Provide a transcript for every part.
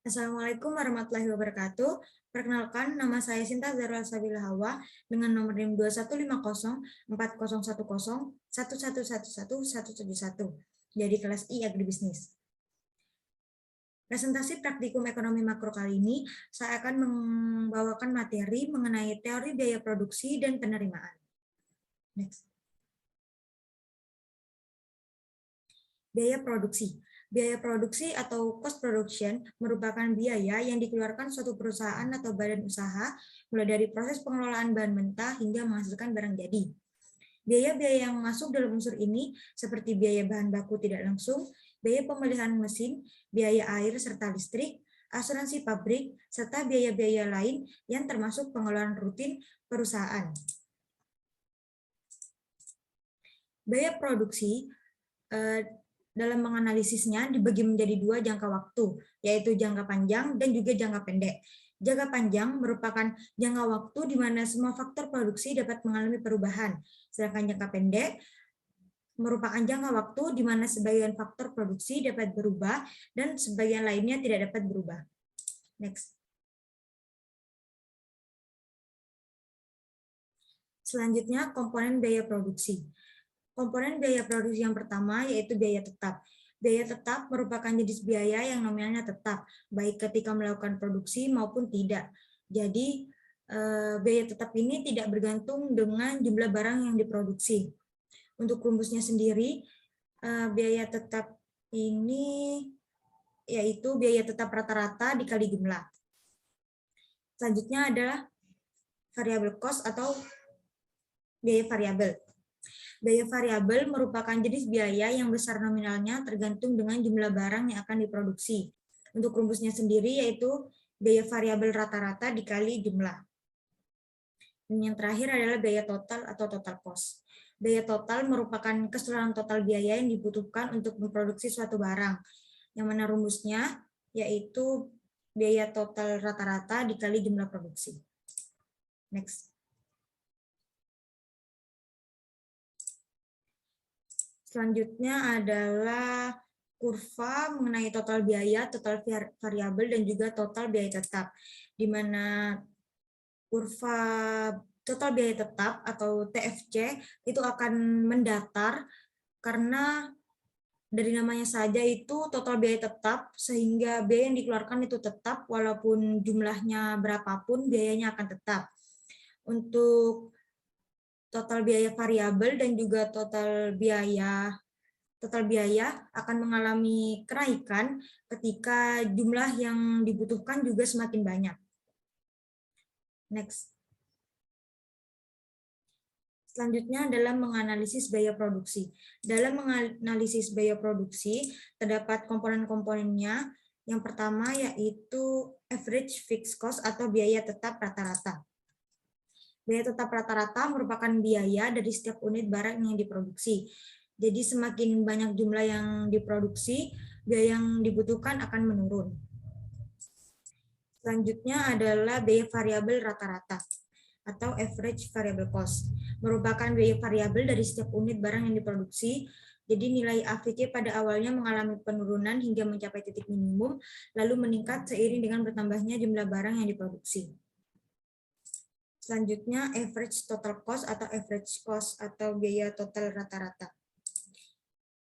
Assalamualaikum warahmatullahi wabarakatuh. Perkenalkan, nama saya Sinta Zarul Sabila Hawa dengan nomor NIM 2150401011111171 dari kelas I Agribisnis. Presentasi praktikum ekonomi makro kali ini, saya akan membawakan materi mengenai teori biaya produksi dan penerimaan. Next. Biaya produksi. Biaya produksi atau cost production merupakan biaya yang dikeluarkan suatu perusahaan atau badan usaha mulai dari proses pengelolaan bahan mentah hingga menghasilkan barang jadi. Biaya-biaya yang masuk dalam unsur ini seperti biaya bahan baku tidak langsung, biaya pemeliharaan mesin, biaya air serta listrik, asuransi pabrik, serta biaya-biaya lain yang termasuk pengeluaran rutin perusahaan. Biaya produksi dalam menganalisisnya dibagi menjadi dua jangka waktu, yaitu jangka panjang dan juga jangka pendek. Jangka panjang merupakan jangka waktu di mana semua faktor produksi dapat mengalami perubahan, sedangkan jangka pendek merupakan jangka waktu di mana sebagian faktor produksi dapat berubah dan sebagian lainnya tidak dapat berubah. Next. Selanjutnya, komponen biaya produksi. Komponen biaya produksi yang pertama yaitu biaya tetap. Biaya tetap merupakan jenis biaya yang nominalnya tetap, baik ketika melakukan produksi maupun tidak. Jadi, biaya tetap ini tidak bergantung dengan jumlah barang yang diproduksi. Untuk rumusnya sendiri, biaya tetap ini yaitu biaya tetap rata-rata dikali jumlah. Selanjutnya adalah variable cost atau biaya variabel. Biaya variabel merupakan jenis biaya yang besar nominalnya tergantung dengan jumlah barang yang akan diproduksi. Untuk rumusnya sendiri yaitu biaya variabel rata-rata dikali jumlah. Dan yang terakhir adalah biaya total atau total cost. Biaya total merupakan keseluruhan total biaya yang dibutuhkan untuk memproduksi suatu barang. Yang mana rumusnya yaitu biaya total rata-rata dikali jumlah produksi. Next. Selanjutnya adalah kurva mengenai total biaya, total variabel, dan juga total biaya tetap. Di mana kurva total biaya tetap atau TFC itu akan mendatar karena dari namanya saja itu total biaya tetap, sehingga biaya yang dikeluarkan itu tetap walaupun jumlahnya berapapun biayanya akan tetap. Untuk total biaya variabel dan juga total biaya akan mengalami kenaikan ketika jumlah yang dibutuhkan juga semakin banyak. Next. Selanjutnya adalah menganalisis biaya produksi. Dalam menganalisis biaya produksi, terdapat komponen-komponennya. Yang pertama yaitu average fixed cost atau biaya tetap rata-rata. Biaya tetap rata-rata merupakan biaya dari setiap unit barang yang diproduksi. Jadi semakin banyak jumlah yang diproduksi, biaya yang dibutuhkan akan menurun. Selanjutnya adalah biaya variabel rata-rata atau average variable cost. Merupakan biaya variabel dari setiap unit barang yang diproduksi. Jadi nilai AVC pada awalnya mengalami penurunan hingga mencapai titik minimum, lalu meningkat seiring dengan bertambahnya jumlah barang yang diproduksi. Selanjutnya, average total cost atau average cost atau biaya total rata-rata.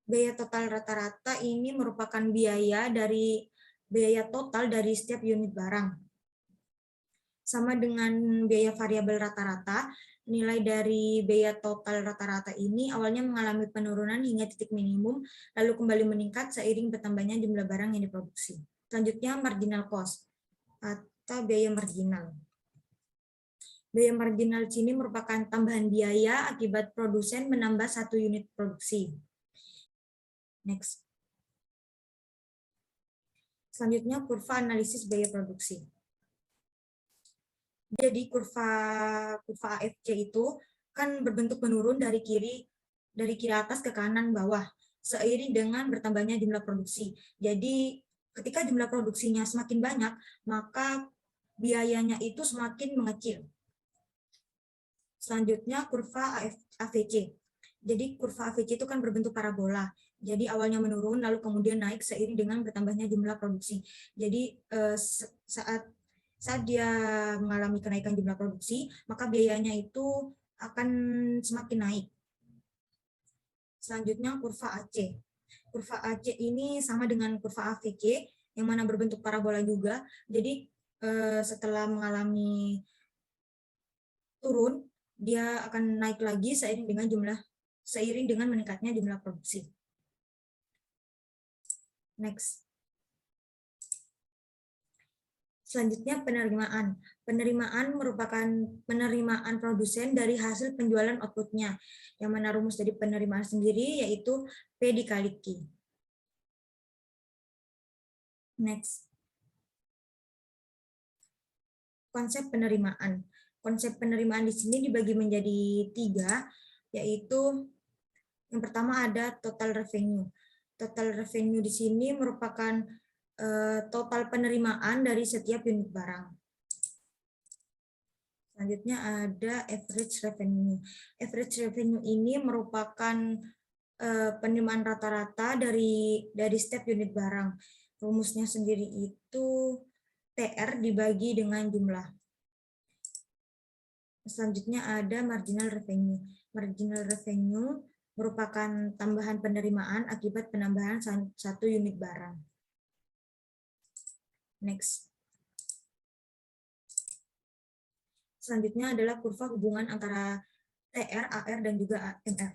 Biaya total rata-rata ini merupakan biaya total dari setiap unit barang. Sama dengan biaya variabel rata-rata, nilai dari biaya total rata-rata ini awalnya mengalami penurunan hingga titik minimum, lalu kembali meningkat seiring bertambahnya jumlah barang yang diproduksi. Selanjutnya, marginal cost atau biaya marginal. Biaya marginal sini merupakan tambahan biaya akibat produsen menambah satu unit produksi. Next. Selanjutnya, kurva analisis biaya produksi. Jadi kurva AFC itu kan berbentuk menurun dari kiri atas ke kanan bawah seiring dengan bertambahnya jumlah produksi. Jadi ketika jumlah produksinya semakin banyak, maka biayanya itu semakin mengecil. Selanjutnya kurva AVC. Jadi kurva AVC itu kan berbentuk parabola. Jadi awalnya menurun, lalu kemudian naik seiring dengan bertambahnya jumlah produksi. Jadi saat dia mengalami kenaikan jumlah produksi, maka biayanya itu akan semakin naik. Selanjutnya kurva AC. Kurva AC ini sama dengan kurva AVG, yang mana berbentuk parabola juga. Jadi setelah mengalami turun, dia akan naik lagi seiring dengan meningkatnya jumlah produksi. Next. Selanjutnya penerimaan. Penerimaan merupakan penerimaan produsen dari hasil penjualan outputnya, yang mana rumus dari penerimaan sendiri yaitu P dikali Q. Next. Konsep penerimaan. Konsep penerimaan di sini dibagi menjadi 3, yaitu yang pertama ada total revenue. Total revenue di sini merupakan total penerimaan dari setiap unit barang. Selanjutnya ada average revenue. Average revenue ini merupakan penerimaan rata-rata dari setiap unit barang. Rumusnya sendiri itu TR dibagi dengan jumlah. Selanjutnya ada marginal revenue. Marginal revenue merupakan tambahan penerimaan akibat penambahan satu unit barang. Next. Selanjutnya adalah kurva hubungan antara TR, AR, dan juga MR.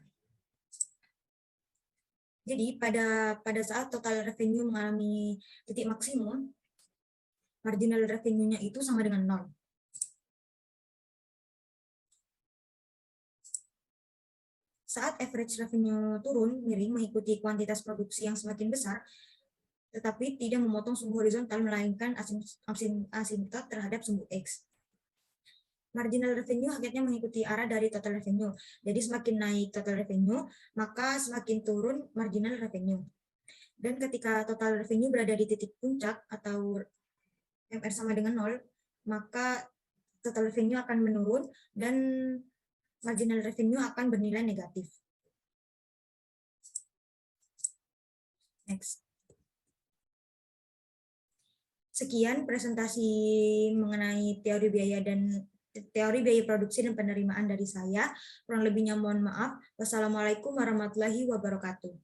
Jadi pada saat total revenue mengalami titik maksimum, marginal revenue-nya itu sama dengan 0. Saat average revenue turun, miring mengikuti kuantitas produksi yang semakin besar, tetapi tidak memotong sumbu horizontal, melainkan asimtot terhadap sumbu X. Marginal revenue hakikatnya mengikuti arah dari total revenue. Jadi semakin naik total revenue, maka semakin turun marginal revenue. Dan ketika total revenue berada di titik puncak atau MR sama dengan 0, maka total revenue akan menurun dan marginal revenue akan bernilai negatif. Next. Sekian presentasi mengenai teori biaya produksi dan penerimaan dari saya. Kurang lebihnya mohon maaf. Wassalamualaikum warahmatullahi wabarakatuh.